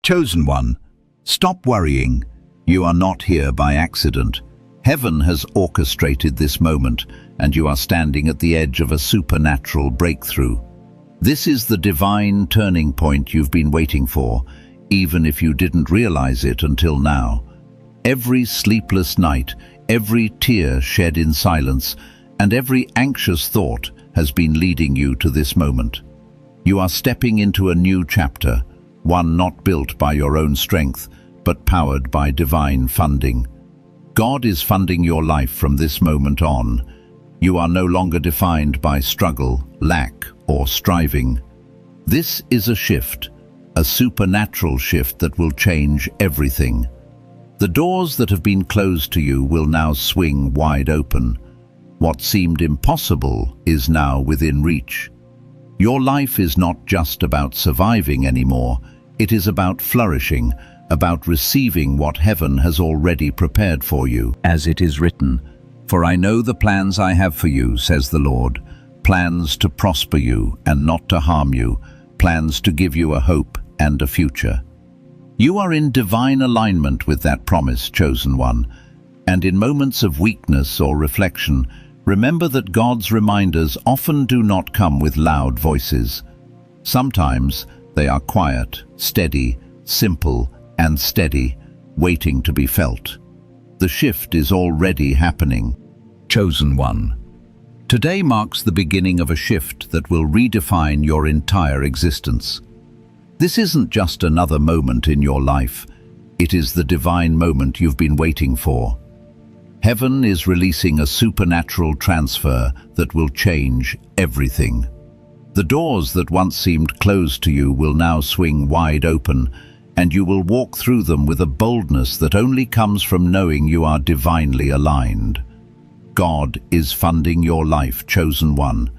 Chosen one, stop worrying. You are not here by accident. Heaven has orchestrated this moment, and you are standing at the edge of a supernatural breakthrough. This is the divine turning point you've been waiting for, even if you didn't realize it until now. Every sleepless night, every tear shed in silence, and every anxious thought has been leading you to this moment. You are stepping into a new chapter, one not built by your own strength, but powered by divine funding. God is funding your life from this moment on. You are no longer defined by struggle, lack, or striving. This is a shift, a supernatural shift that will change everything. The doors that have been closed to you will now swing wide open. What seemed impossible is now within reach. Your life is not just about surviving anymore. It is about flourishing, about receiving what heaven has already prepared for you. As it is written, "For I know the plans I have for you, says the Lord, plans to prosper you and not to harm you, plans to give you a hope and a future." You are in divine alignment with that promise, chosen one, and in moments of weakness or reflection, remember that God's reminders often do not come with loud voices. Sometimes they are quiet, steady, simple, and steady, waiting to be felt. The shift is already happening. Chosen one. Today marks the beginning of a shift that will redefine your entire existence. This isn't just another moment in your life. It is the divine moment you've been waiting for. Heaven is releasing a supernatural transfer that will change everything. The doors that once seemed closed to you will now swing wide open, and you will walk through them with a boldness that only comes from knowing you are divinely aligned. God is funding your life, chosen one.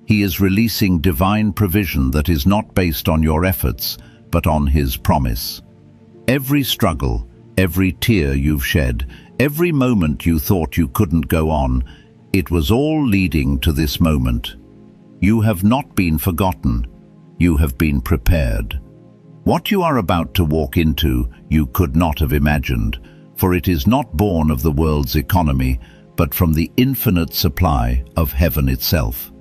He is releasing divine provision that is not based on your efforts, but on His promise. Every struggle, every tear you've shed, every moment you thought you couldn't go on, it was all leading to this moment. You have not been forgotten. You have been prepared. What you are about to walk into, you could not have imagined, for it is not born of the world's economy, but from the infinite supply of heaven itself.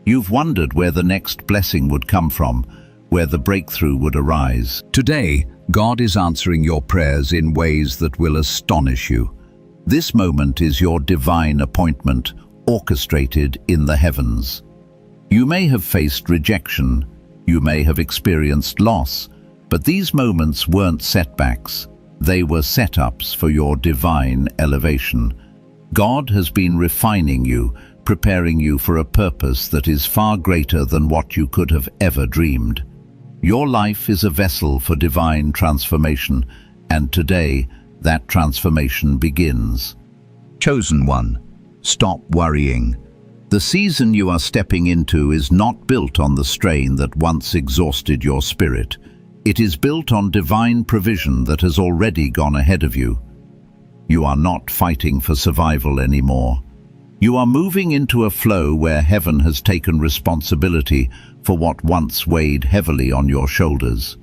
You've wondered where the next blessing would come from, where the breakthrough would arise. Today, God is answering your prayers in ways that will astonish you. This moment is your divine appointment, orchestrated in the heavens. You may have faced rejection, you may have experienced loss, but these moments weren't setbacks. They were setups for your divine elevation. God has been refining you, preparing you for a purpose that is far greater than what you could have ever dreamed. Your life is a vessel for divine transformation, and today that transformation begins. Chosen one, stop worrying. The season you are stepping into is not built on the strain that once exhausted your spirit. It is built on divine provision that has already gone ahead of you. You are not fighting for survival anymore. You are moving into a flow where heaven has taken responsibility for what once weighed heavily on your shoulders.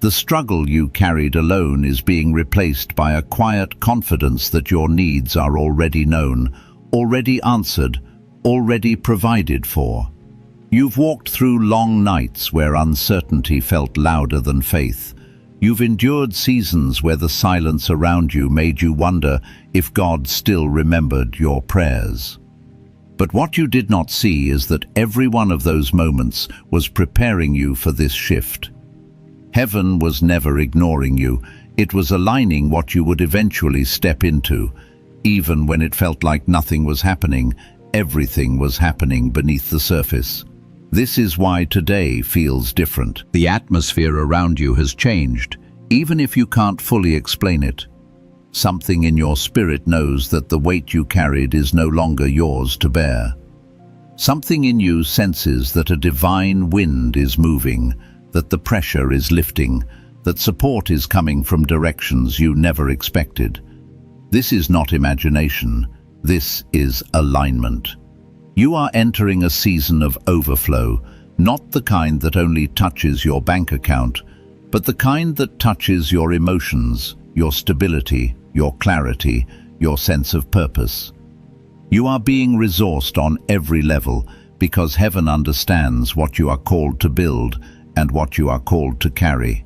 The struggle you carried alone is being replaced by a quiet confidence that your needs are already known, already answered, already provided for. You've walked through long nights where uncertainty felt louder than faith. You've endured seasons where the silence around you made you wonder if God still remembered your prayers. But what you did not see is that every one of those moments was preparing you for this shift. Heaven was never ignoring you. It was aligning what you would eventually step into. Even when it felt like nothing was happening, everything was happening beneath the surface. This is why today feels different. The atmosphere around you has changed, even if you can't fully explain it. Something in your spirit knows that the weight you carried is no longer yours to bear. Something in you senses that a divine wind is moving, that the pressure is lifting, that support is coming from directions you never expected. This is not imagination. This is alignment. You are entering a season of overflow, not the kind that only touches your bank account, but the kind that touches your emotions, your stability, your clarity, your sense of purpose. You are being resourced on every level because heaven understands what you are called to build and what you are called to carry.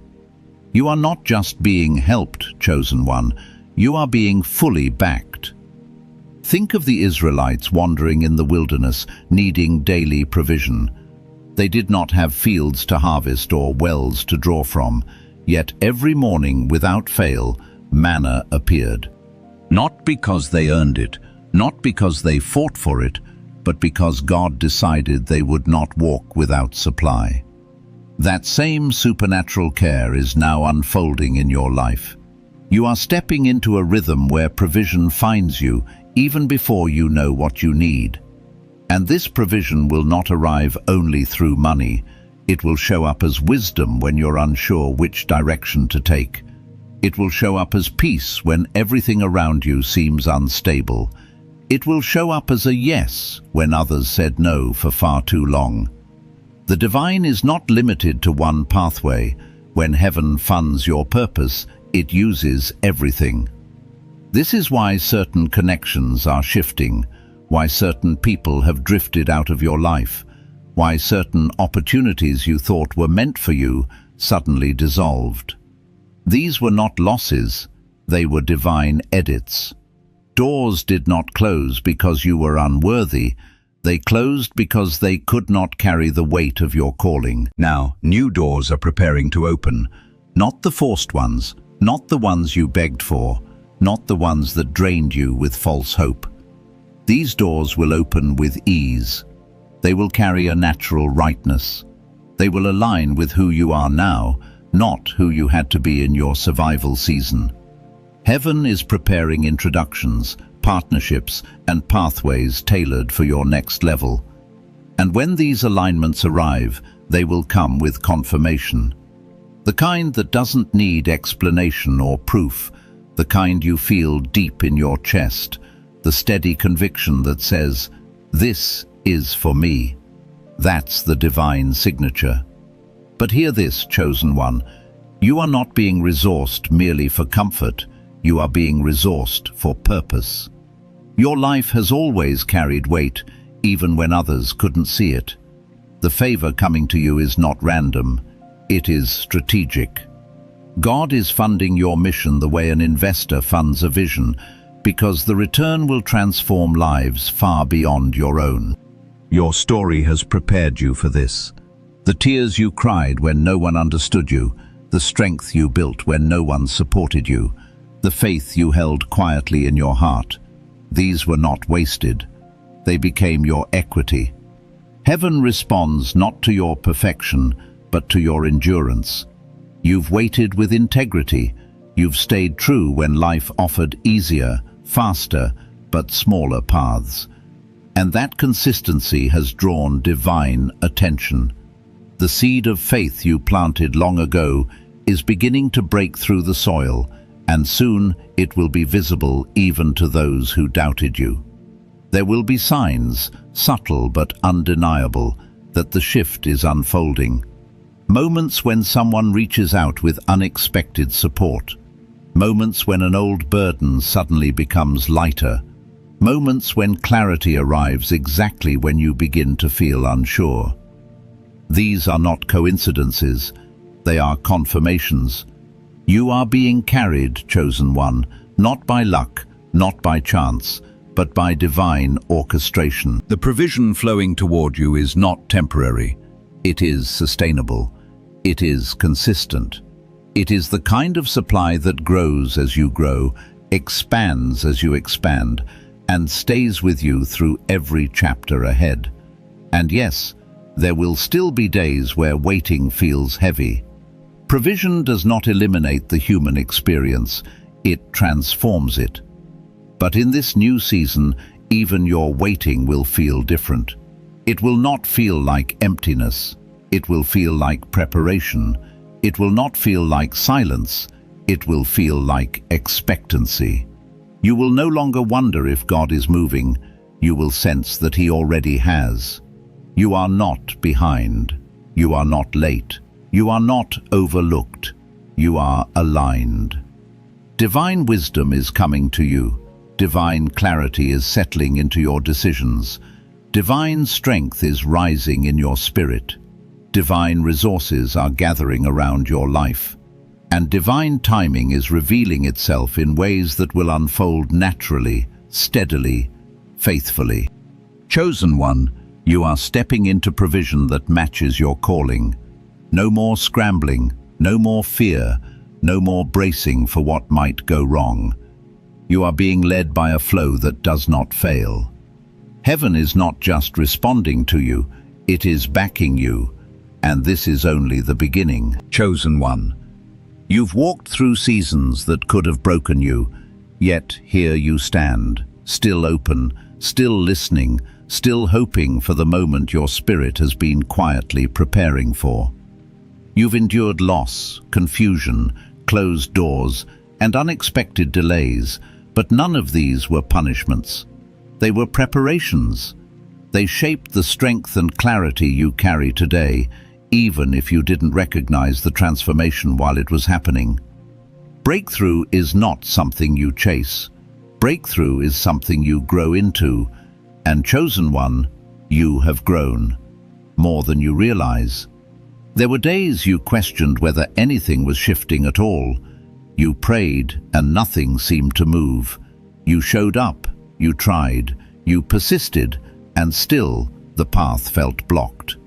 You are not just being helped, chosen one, you are being fully backed. Think of the Israelites wandering in the wilderness, needing daily provision. They did not have fields to harvest or wells to draw from, yet every morning, without fail, manna appeared. Not because they earned it, not because they fought for it, but because God decided they would not walk without supply. That same supernatural care is now unfolding in your life. You are stepping into a rhythm where provision finds you even before you know what you need. And this provision will not arrive only through money. It will show up as wisdom when you're unsure which direction to take. It will show up as peace when everything around you seems unstable. It will show up as a yes when others said no for far too long. The divine is not limited to one pathway. When heaven funds your purpose, it uses everything. This is why certain connections are shifting, why certain people have drifted out of your life, why certain opportunities you thought were meant for you suddenly dissolved. These were not losses, they were divine edits. Doors did not close because you were unworthy, they closed because they could not carry the weight of your calling. Now, new doors are preparing to open, not the forced ones, not the ones you begged for, not the ones that drained you with false hope. These doors will open with ease. They will carry a natural rightness. They will align with who you are now, not who you had to be in your survival season. Heaven is preparing introductions, partnerships, and pathways tailored for your next level. And when these alignments arrive, they will come with confirmation. The kind that doesn't need explanation or proof, the kind you feel deep in your chest, the steady conviction that says, "This is for me." That's the divine signature. But hear this, chosen one, you are not being resourced merely for comfort, you are being resourced for purpose. Your life has always carried weight, even when others couldn't see it. The favor coming to you is not random, it is strategic. God is funding your mission the way an investor funds a vision, because the return will transform lives far beyond your own. Your story has prepared you for this. The tears you cried when no one understood you, the strength you built when no one supported you, the faith you held quietly in your heart, these were not wasted. They became your equity. Heaven responds not to your perfection, but to your endurance. You've waited with integrity. You've stayed true when life offered easier, faster, but smaller paths. And that consistency has drawn divine attention. The seed of faith you planted long ago is beginning to break through the soil, and soon it will be visible even to those who doubted you. There will be signs, subtle but undeniable, that the shift is unfolding. Moments when someone reaches out with unexpected support. Moments when an old burden suddenly becomes lighter. Moments when clarity arrives exactly when you begin to feel unsure. These are not coincidences, they are confirmations. You are being carried, chosen one, not by luck, not by chance, but by divine orchestration. The provision flowing toward you is not temporary. It is sustainable. It is consistent. It is the kind of supply that grows as you grow, expands as you expand, and stays with you through every chapter ahead. And yes, there will still be days where waiting feels heavy. Provision does not eliminate the human experience, it transforms it. But in this new season, even your waiting will feel different. It will not feel like emptiness. It will feel like preparation. It will not feel like silence. It will feel like expectancy. You will no longer wonder if God is moving. You will sense that He already has. You are not behind. You are not late. You are not overlooked. you are aligned. Divine wisdom is coming to you. Divine clarity is settling into your decisions. Divine strength is rising in your spirit. Divine resources are gathering around your life. And divine timing is revealing itself in ways that will unfold naturally, steadily, faithfully. Chosen one, you are stepping into provision that matches your calling. No more scrambling, no more fear, no more bracing for what might go wrong. You are being led by a flow that does not fail. Heaven is not just responding to you, it is backing you, and this is only the beginning. Chosen one, you've walked through seasons that could have broken you, yet here you stand, still open, still listening, still hoping for the moment your spirit has been quietly preparing for. You've endured loss, confusion, closed doors, and unexpected delays, but none of these were punishments. They were preparations. They shaped the strength and clarity you carry today, even if you didn't recognize the transformation while it was happening. Breakthrough is not something you chase. Breakthrough is something you grow into, and chosen one, you have grown, more than you realize. There were days you questioned whether anything was shifting at all. You prayed and nothing seemed to move. You showed up, you tried, you persisted, and still the path felt blocked.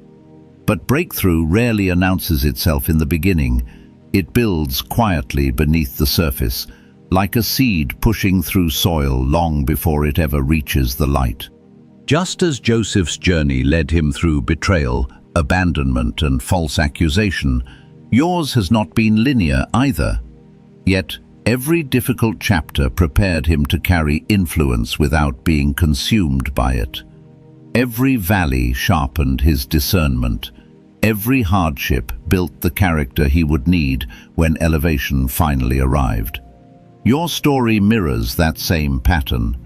But breakthrough rarely announces itself in the beginning. It builds quietly beneath the surface, like a seed pushing through soil long before it ever reaches the light. Just as Joseph's journey led him through betrayal, abandonment, and false accusation, yours has not been linear either. Yet, every difficult chapter prepared him to carry influence without being consumed by it. Every valley sharpened his discernment. Every hardship built the character he would need when elevation finally arrived. Your story mirrors that same pattern.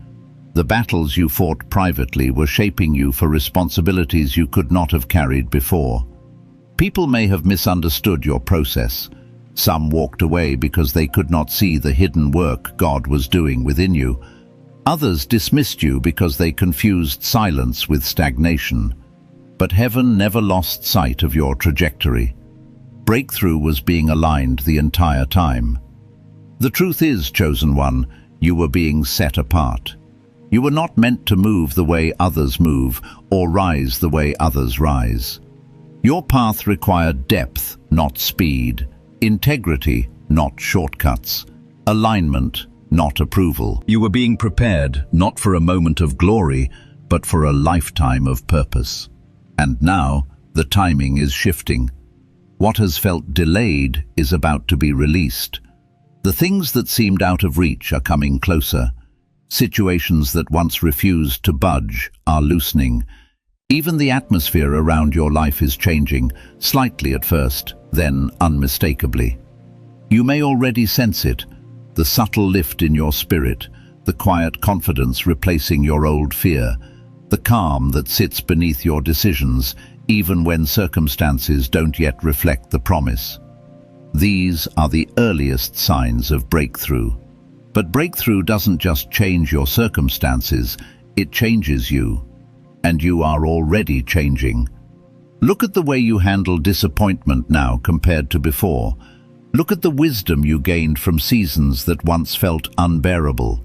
The battles you fought privately were shaping you for responsibilities you could not have carried before. People may have misunderstood your process. Some walked away because they could not see the hidden work God was doing within you. Others dismissed you because they confused silence with stagnation. But heaven never lost sight of your trajectory. Breakthrough was being aligned the entire time. The truth is, chosen one, you were being set apart. You were not meant to move the way others move or rise the way others rise. Your path required depth, not speed. Integrity, not shortcuts. Alignment, not approval. You were being prepared, not for a moment of glory, but for a lifetime of purpose. And now, the timing is shifting. What has felt delayed is about to be released. The things that seemed out of reach are coming closer. Situations that once refused to budge are loosening. Even the atmosphere around your life is changing, slightly at first, then unmistakably. You may already sense it, the subtle lift in your spirit, the quiet confidence replacing your old fear, the calm that sits beneath your decisions, even when circumstances don't yet reflect the promise. These are the earliest signs of breakthrough. But breakthrough doesn't just change your circumstances, it changes you. And you are already changing. Look at the way you handle disappointment now compared to before. Look at the wisdom you gained from seasons that once felt unbearable.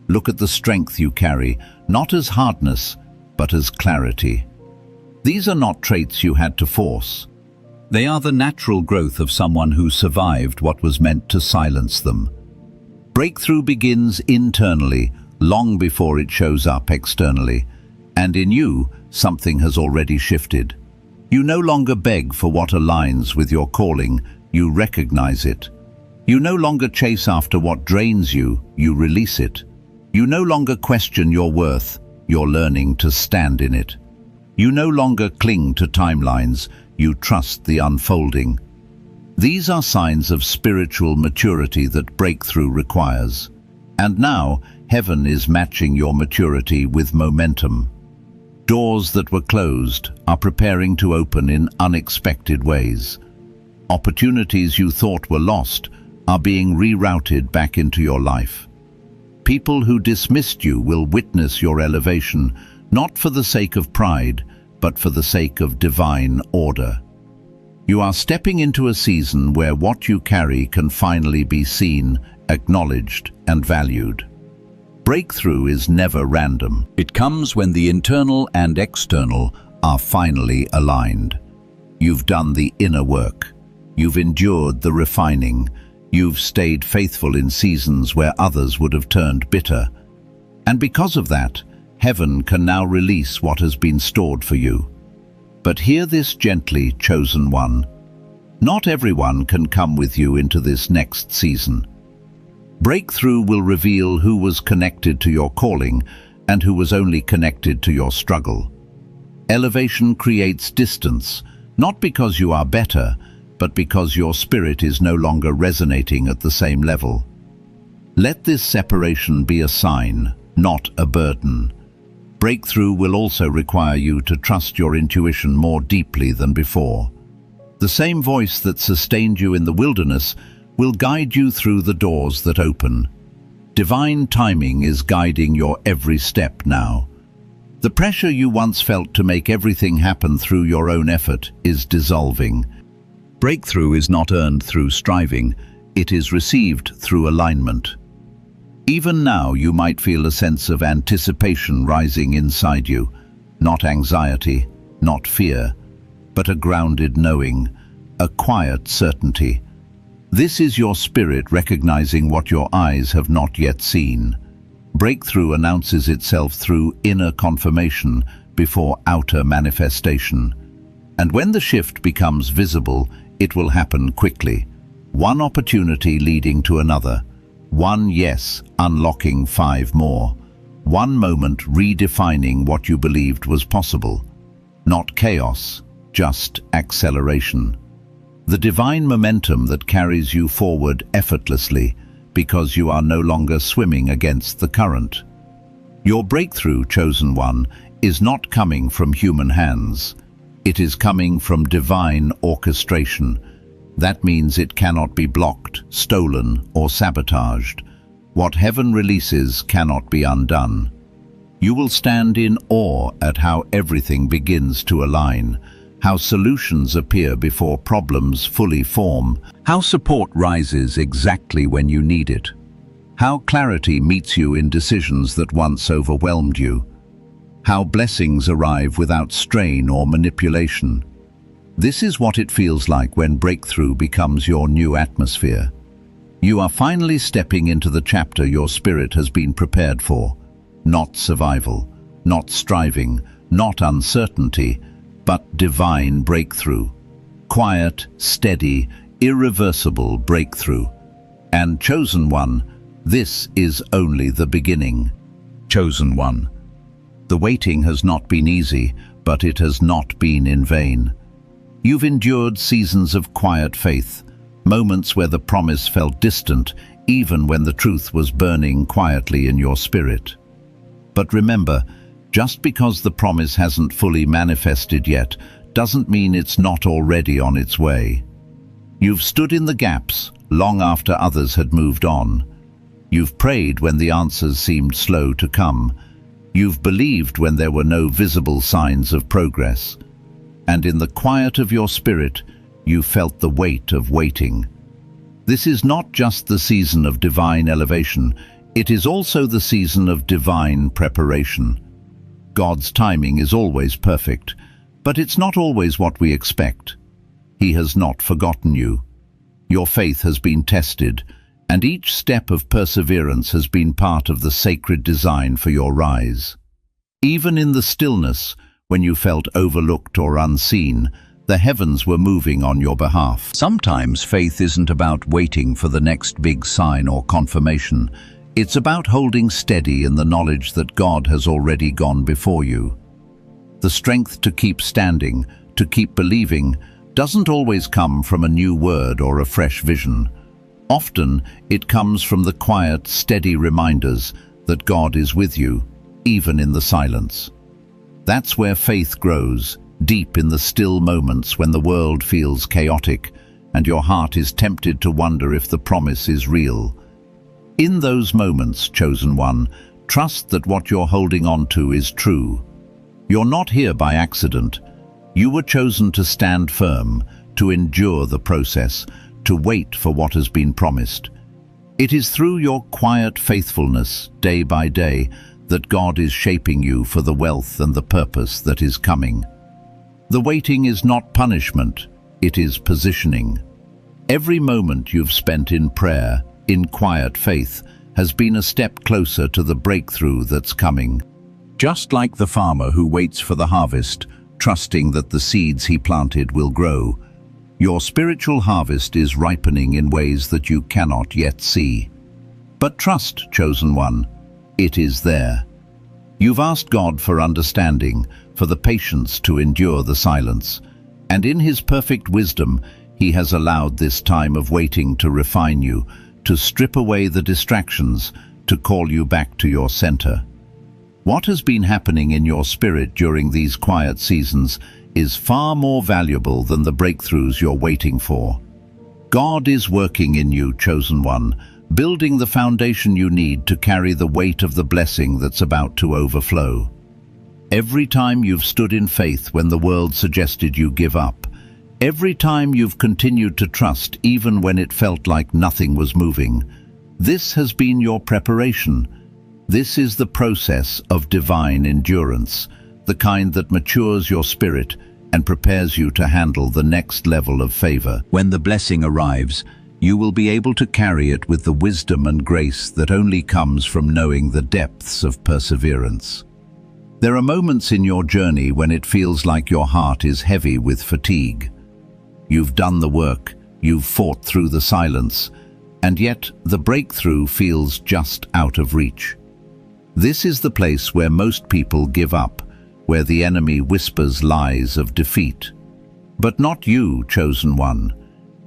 Look at the strength you carry, not as hardness, but as clarity. These are not traits you had to force. They are the natural growth of someone who survived what was meant to silence them. Breakthrough begins internally, long before it shows up externally. And in you, something has already shifted. You no longer beg for what aligns with your calling, you recognize it. You no longer chase after what drains you, you release it. You no longer question your worth, you're learning to stand in it. You no longer cling to timelines, you trust the unfolding. These are signs of spiritual maturity that breakthrough requires. And now, heaven is matching your maturity with momentum. Doors that were closed are preparing to open in unexpected ways. Opportunities you thought were lost are being rerouted back into your life. People who dismissed you will witness your elevation, not for the sake of pride, but for the sake of divine order. You are stepping into a season where what you carry can finally be seen, acknowledged, and valued. Breakthrough is never random. It comes when the internal and external are finally aligned. You've done the inner work. You've endured the refining. You've stayed faithful in seasons where others would have turned bitter. And because of that, heaven can now release what has been stored for you. But hear this gently, chosen one. Not everyone can come with you into this next season. Breakthrough will reveal who was connected to your calling and who was only connected to your struggle. Elevation creates distance, not because you are better, but because your spirit is no longer resonating at the same level. Let this separation be a sign, not a burden. Breakthrough will also require you to trust your intuition more deeply than before. The same voice that sustained you in the wilderness will guide you through the doors that open. Divine timing is guiding your every step now. The pressure you once felt to make everything happen through your own effort is dissolving. Breakthrough is not earned through striving, it is received through alignment. Even now you might feel a sense of anticipation rising inside you, not anxiety, not fear, but a grounded knowing, a quiet certainty. This is your spirit recognizing what your eyes have not yet seen. Breakthrough announces itself through inner confirmation before outer manifestation. And when the shift becomes visible, it will happen quickly. One opportunity leading to another. One yes unlocking 5 more. One moment redefining what you believed was possible. Not chaos, just acceleration. The divine momentum that carries you forward effortlessly because you are no longer swimming against the current. Your breakthrough, chosen one, is not coming from human hands. It is coming from divine orchestration. That means it cannot be blocked, stolen, or sabotaged. What heaven releases cannot be undone. You will stand in awe at how everything begins to align, how solutions appear before problems fully form, how support rises exactly when you need it, how clarity meets you in decisions that once overwhelmed you, how blessings arrive without strain or manipulation. This is what it feels like when breakthrough becomes your new atmosphere. You are finally stepping into the chapter your spirit has been prepared for. Not survival, not striving, not uncertainty, but divine breakthrough. Quiet, steady, irreversible breakthrough. And chosen one, this is only the beginning. Chosen one. The waiting has not been easy, but it has not been in vain. You've endured seasons of quiet faith, moments where the promise felt distant, even when the truth was burning quietly in your spirit. But remember, just because the promise hasn't fully manifested yet, doesn't mean it's not already on its way. You've stood in the gaps, long after others had moved on. You've prayed when the answers seemed slow to come. You've believed when there were no visible signs of progress. And in the quiet of your spirit, you felt the weight of waiting. This is not just the season of divine elevation, it is also the season of divine preparation. God's timing is always perfect, but it's not always what we expect. He has not forgotten you. Your faith has been tested, and each step of perseverance has been part of the sacred design for your rise. Even in the stillness, when you felt overlooked or unseen, the heavens were moving on your behalf. Sometimes faith isn't about waiting for the next big sign or confirmation. It's about holding steady in the knowledge that God has already gone before you. The strength to keep standing, to keep believing, doesn't always come from a new word or a fresh vision. Often, it comes from the quiet, steady reminders that God is with you, even in the silence. That's where faith grows, deep in the still moments when the world feels chaotic and your heart is tempted to wonder if the promise is real. In those moments, chosen one, trust that what you're holding on to is true. You're not here by accident. You were chosen to stand firm, to endure the process, to wait for what has been promised. It is through your quiet faithfulness, day by day, that God is shaping you for the wealth and the purpose that is coming. The waiting is not punishment, it is positioning. Every moment you've spent in prayer, in quiet faith, has been a step closer to the breakthrough that's coming. Just like the farmer who waits for the harvest, trusting that the seeds he planted will grow, your spiritual harvest is ripening in ways that you cannot yet see. But trust, chosen one, it is there. You've asked God for understanding, for the patience to endure the silence, and in His perfect wisdom, He has allowed this time of waiting to refine you, to strip away the distractions, to call you back to your center. What has been happening in your spirit during these quiet seasons is far more valuable than the breakthroughs you're waiting for. God is working in you, chosen one, building the foundation you need to carry the weight of the blessing that's about to overflow. Every time you've stood in faith when the world suggested you give up, every time you've continued to trust even when it felt like nothing was moving, this has been your preparation. This is the process of divine endurance, the kind that matures your spirit and prepares you to handle the next level of favor. When the blessing arrives, you will be able to carry it with the wisdom and grace that only comes from knowing the depths of perseverance. There are moments in your journey when it feels like your heart is heavy with fatigue. You've done the work, you've fought through the silence, and yet the breakthrough feels just out of reach. This is the place where most people give up, where the enemy whispers lies of defeat. But not you, chosen one.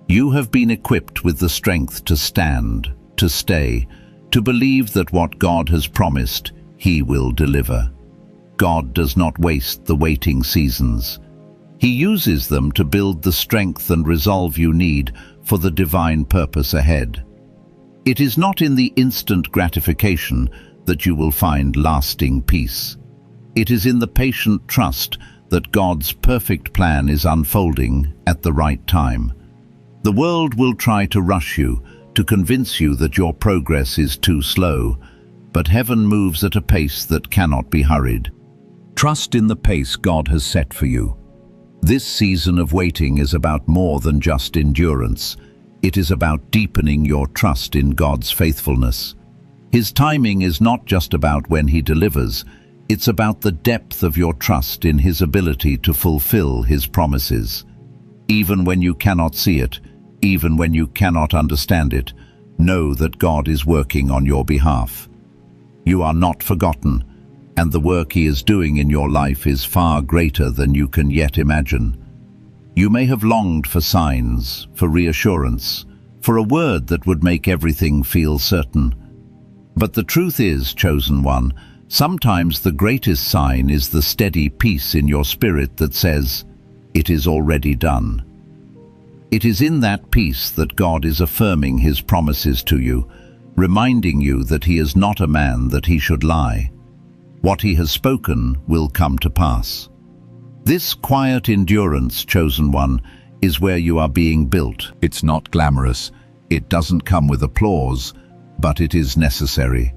You have been equipped with the strength to stand, to stay, to believe that what God has promised, He will deliver. God does not waste the waiting seasons. He uses them to build the strength and resolve you need for the divine purpose ahead. It is not in the instant gratification that you will find lasting peace. It is in the patient trust that God's perfect plan is unfolding at the right time. The world will try to rush you, to convince you that your progress is too slow, but heaven moves at a pace that cannot be hurried. Trust in the pace God has set for you. This season of waiting is about more than just endurance. It is about deepening your trust in God's faithfulness. His timing is not just about when He delivers, it's about the depth of your trust in His ability to fulfill His promises. Even when you cannot see it, even when you cannot understand it, know that God is working on your behalf. You are not forgotten, and the work He is doing in your life is far greater than you can yet imagine. You may have longed for signs, for reassurance, for a word that would make everything feel certain. But the truth is, chosen one, sometimes the greatest sign is the steady peace in your spirit that says, "It is already done." It is in that peace that God is affirming His promises to you, reminding you that He is not a man that He should lie. What He has spoken will come to pass. This quiet endurance, chosen one, is where you are being built. It's not glamorous. It doesn't come with applause, but it is necessary.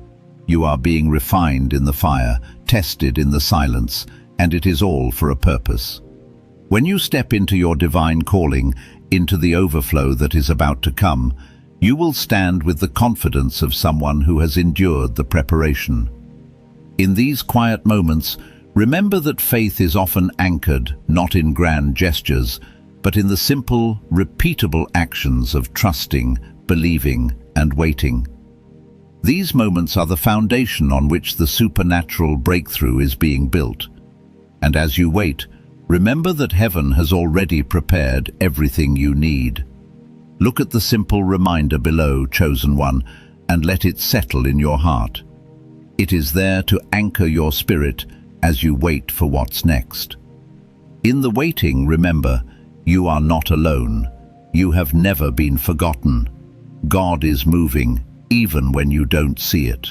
You are being refined in the fire, tested in the silence, and it is all for a purpose. When you step into your divine calling, into the overflow that is about to come, you will stand with the confidence of someone who has endured the preparation. In these quiet moments, remember that faith is often anchored not in grand gestures, but in the simple, repeatable actions of trusting, believing, and waiting. These moments are the foundation on which the supernatural breakthrough is being built. And as you wait, remember that heaven has already prepared everything you need. Look at the simple reminder below, chosen one, and let it settle in your heart. It is there to anchor your spirit as you wait for what's next. In the waiting, remember, you are not alone. You have never been forgotten. God is moving, even when you don't see it.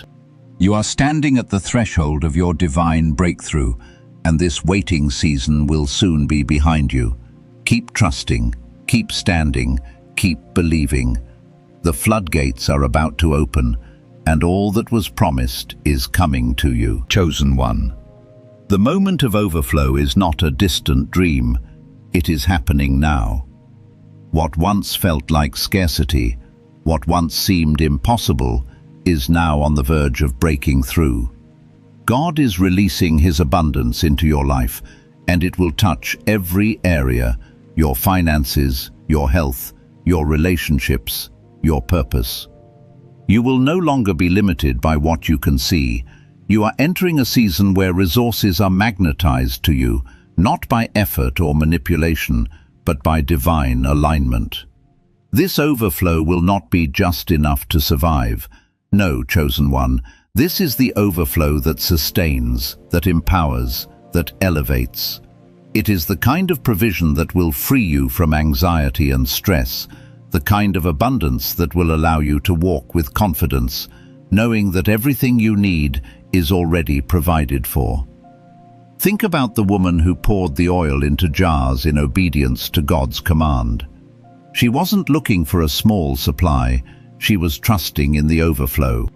You are standing at the threshold of your divine breakthrough, and this waiting season will soon be behind you. Keep trusting, keep standing, keep believing. The floodgates are about to open, and all that was promised is coming to you. Chosen one. The moment of overflow is not a distant dream. It is happening now. What once felt like scarcity, what once seemed impossible, is now on the verge of breaking through. God is releasing His abundance into your life, and it will touch every area: your finances, your health, your relationships, your purpose. You will no longer be limited by what you can see. You are entering a season where resources are magnetized to you, not by effort or manipulation, but by divine alignment. This overflow will not be just enough to survive. No, chosen one, this is the overflow that sustains, that empowers, that elevates. It is the kind of provision that will free you from anxiety and stress, the kind of abundance that will allow you to walk with confidence, knowing that everything you need is already provided for. Think about the woman who poured the oil into jars in obedience to God's command. She wasn't looking for a small supply, she was trusting in the overflow.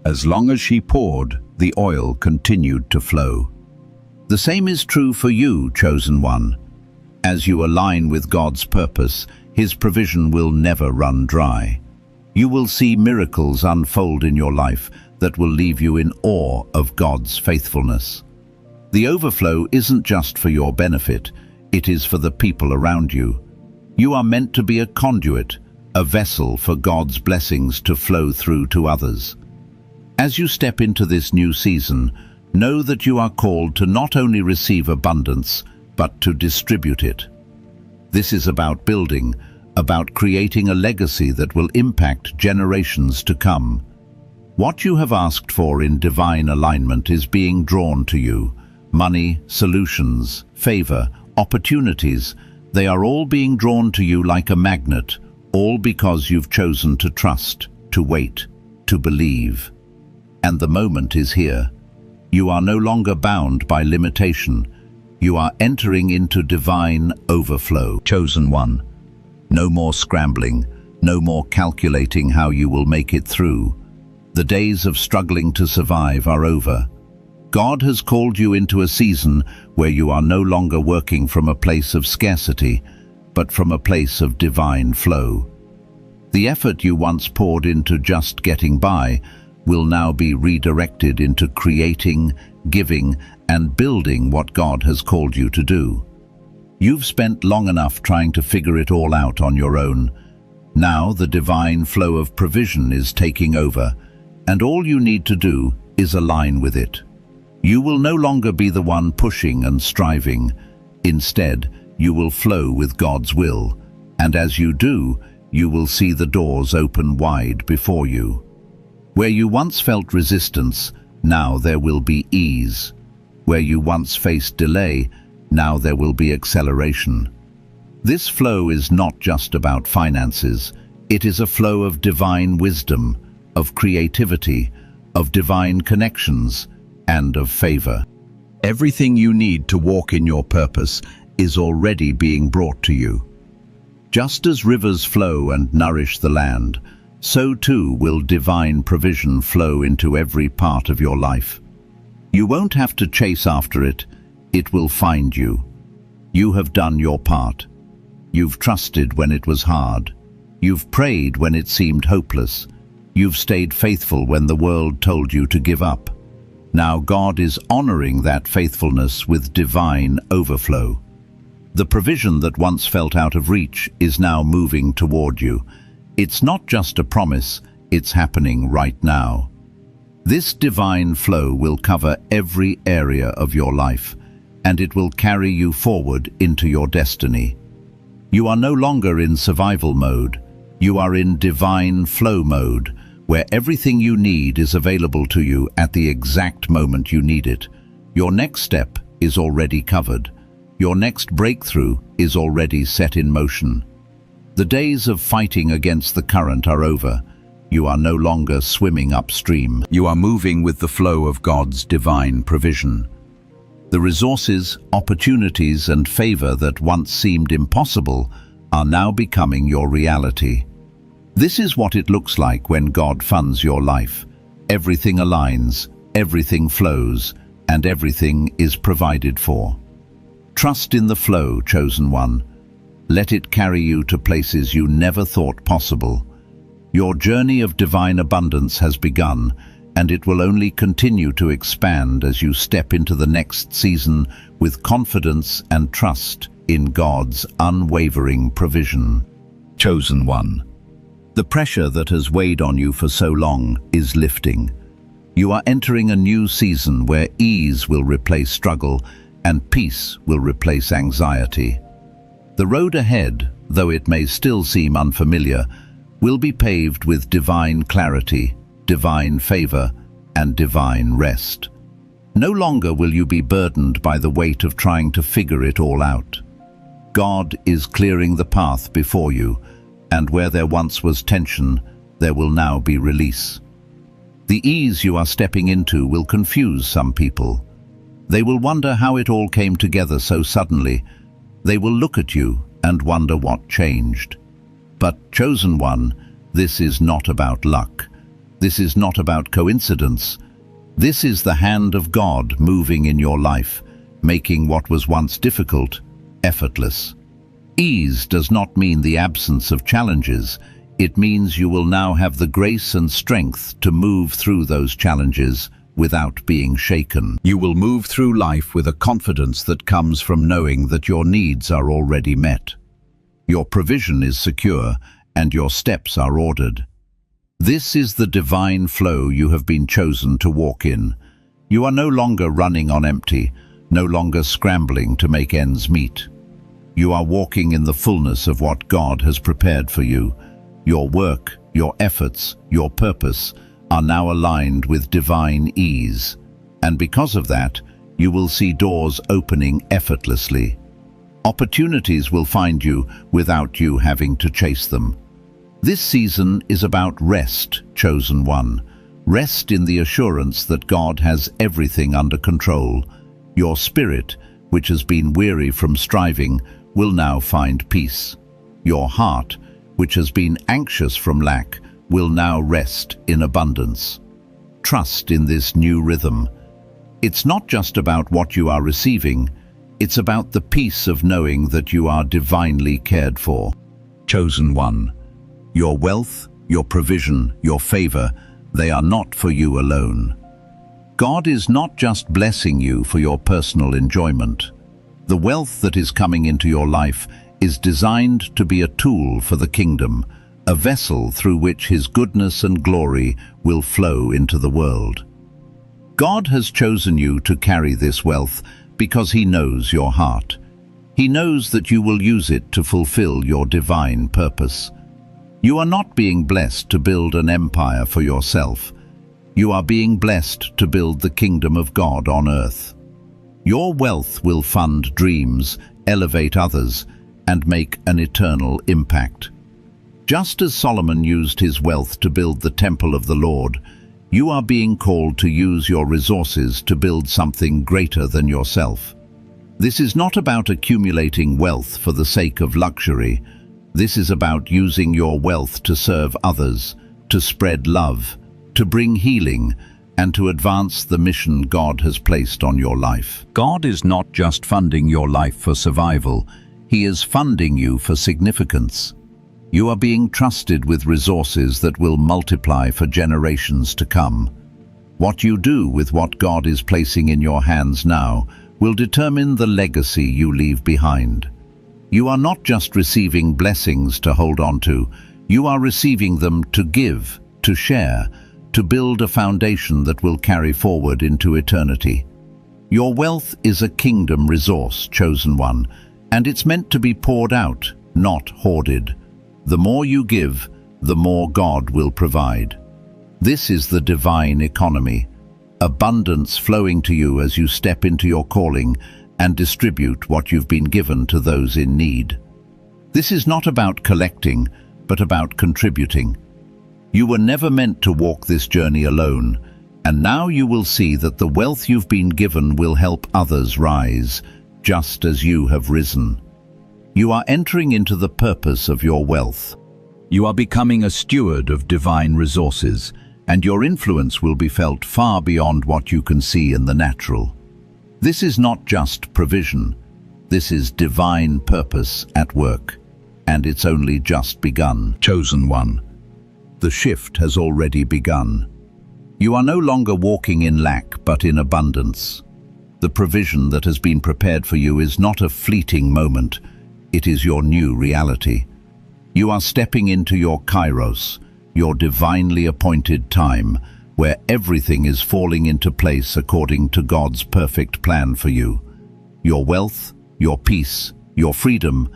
As long as she poured, the oil continued to flow. The same is true for you, chosen one. As you align with God's purpose, His provision will never run dry. You will see miracles unfold in your life that will leave you in awe of God's faithfulness. The overflow isn't just for your benefit, it is for the people around you. You are meant to be a conduit, a vessel for God's blessings to flow through to others. As you step into this new season, know that you are called to not only receive abundance, but to distribute it. This is about building, about creating a legacy that will impact generations to come. What you have asked for in divine alignment is being drawn to you. Money, solutions, favor, opportunities, they are all being drawn to you like a magnet, all because you've chosen to trust, to wait, to believe. And the moment is here. You are no longer bound by limitation. You are entering into divine overflow. Chosen one. No more scrambling, no more calculating how you will make it through. The days of struggling to survive are over. God has called you into a season where you are no longer working from a place of scarcity, but from a place of divine flow. The effort you once poured into just getting by will now be redirected into creating, giving, and building what God has called you to do. You've spent long enough trying to figure it all out on your own. Now the divine flow of provision is taking over, and all you need to do is align with it. You will no longer be the one pushing and striving. Instead, you will flow with God's will, and as you do, you will see the doors open wide before you. Where you once felt resistance, now there will be ease. Where you once faced delay, now there will be acceleration. This flow is not just about finances. It is a flow of divine wisdom, of creativity, of divine connections, and of favor. Everything you need to walk in your purpose is already being brought to you. Just as rivers flow and nourish the land, so too will divine provision flow into every part of your life. You won't have to chase after it, it will find you. You have done your part. You've trusted when it was hard. You've prayed when it seemed hopeless. You've stayed faithful when the world told you to give up. Now God is honoring that faithfulness with divine overflow. The provision that once felt out of reach is now moving toward you. It's not just a promise, it's happening right now. This divine flow will cover every area of your life, and it will carry you forward into your destiny. You are no longer in survival mode. You are in divine flow mode, where everything you need is available to you at the exact moment you need it. Your next step is already covered. Your next breakthrough is already set in motion. The days of fighting against the current are over. You are no longer swimming upstream. You are moving with the flow of God's divine provision. The resources, opportunities, and favor that once seemed impossible are now becoming your reality. This is what it looks like when God funds your life. Everything aligns, everything flows, and everything is provided for. Trust in the flow, chosen one. Let it carry you to places you never thought possible. Your journey of divine abundance has begun, and it will only continue to expand as you step into the next season with confidence and trust in God's unwavering provision. Chosen one. The pressure that has weighed on you for so long is lifting. You are entering a new season where ease will replace struggle and peace will replace anxiety. The road ahead, though it may still seem unfamiliar, will be paved with divine clarity, divine favor, and divine rest. No longer will you be burdened by the weight of trying to figure it all out. God is clearing the path before you, and where there once was tension, there will now be release. The ease you are stepping into will confuse some people. They will wonder how it all came together so suddenly. They will look at you and wonder what changed. But, chosen one, this is not about luck. This is not about coincidence. This is the hand of God moving in your life, making what was once difficult effortless. Ease does not mean the absence of challenges. It means you will now have the grace and strength to move through those challenges without being shaken. You will move through life with a confidence that comes from knowing that your needs are already met. Your provision is secure and your steps are ordered. This is the divine flow you have been chosen to walk in. You are no longer running on empty, no longer scrambling to make ends meet. You are walking in the fullness of what God has prepared for you. Your work, your efforts, your purpose are now aligned with divine ease. And because of that, you will see doors opening effortlessly. Opportunities will find you without you having to chase them. This season is about rest, chosen one. Rest in the assurance that God has everything under control. Your spirit, which has been weary from striving, will now find peace. Your heart, which has been anxious from lack, will now rest in abundance. Trust in this new rhythm. It's not just about what you are receiving, it's about the peace of knowing that you are divinely cared for. Chosen one. Your wealth, your provision, your favor, they are not for you alone. God is not just blessing you for your personal enjoyment. The wealth that is coming into your life is designed to be a tool for the kingdom, a vessel through which His goodness and glory will flow into the world. God has chosen you to carry this wealth because He knows your heart. He knows that you will use it to fulfill your divine purpose. You are not being blessed to build an empire for yourself. You are being blessed to build the kingdom of God on earth. Your wealth will fund dreams, elevate others, and make an eternal impact. Just as Solomon used his wealth to build the temple of the Lord, you are being called to use your resources to build something greater than yourself. This is not about accumulating wealth for the sake of luxury. This is about using your wealth to serve others, to spread love, to bring healing, and to advance the mission God has placed on your life. God is not just funding your life for survival. He is funding you for significance. You are being trusted with resources that will multiply for generations to come. What you do with what God is placing in your hands now will determine the legacy you leave behind. You are not just receiving blessings to hold on to, you are receiving them to give, to share, to build a foundation that will carry forward into eternity. Your wealth is a kingdom resource, chosen one, and it's meant to be poured out, not hoarded. The more you give, the more God will provide. This is the divine economy, abundance flowing to you as you step into your calling and distribute what you've been given to those in need. This is not about collecting, but about contributing. You were never meant to walk this journey alone, and now you will see that the wealth you've been given will help others rise, just as you have risen. You are entering into the purpose of your wealth. You are becoming a steward of divine resources, and your influence will be felt far beyond what you can see in the natural. This is not just provision. This is divine purpose at work, and it's only just begun. Chosen one. The shift has already begun. You are no longer walking in lack, but in abundance. The provision that has been prepared for you is not a fleeting moment. It is your new reality. You are stepping into your kairos, your divinely appointed time, where everything is falling into place according to God's perfect plan for you. Your wealth, your peace, your freedom,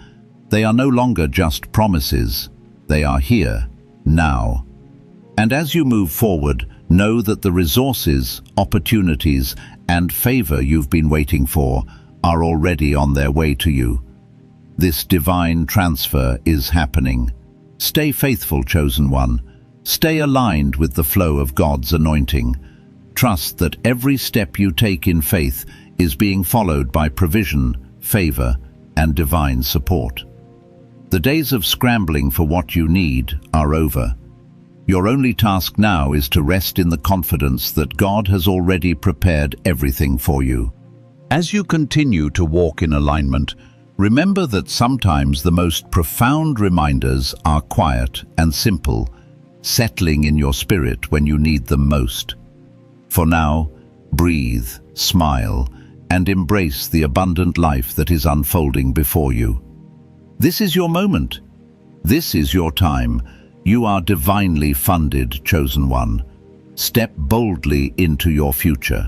they are no longer just promises. They are here, now. And as you move forward, know that the resources, opportunities, and favor you've been waiting for are already on their way to you. This divine transfer is happening. Stay faithful, chosen one. Stay aligned with the flow of God's anointing. Trust that every step you take in faith is being followed by provision, favor, and divine support. The days of scrambling for what you need are over. Your only task now is to rest in the confidence that God has already prepared everything for you. As you continue to walk in alignment, remember that sometimes the most profound reminders are quiet and simple, settling in your spirit when you need them most. For now, breathe, smile, and embrace the abundant life that is unfolding before you. This is your moment. This is your time. You are divinely funded, chosen one. Step boldly into your future.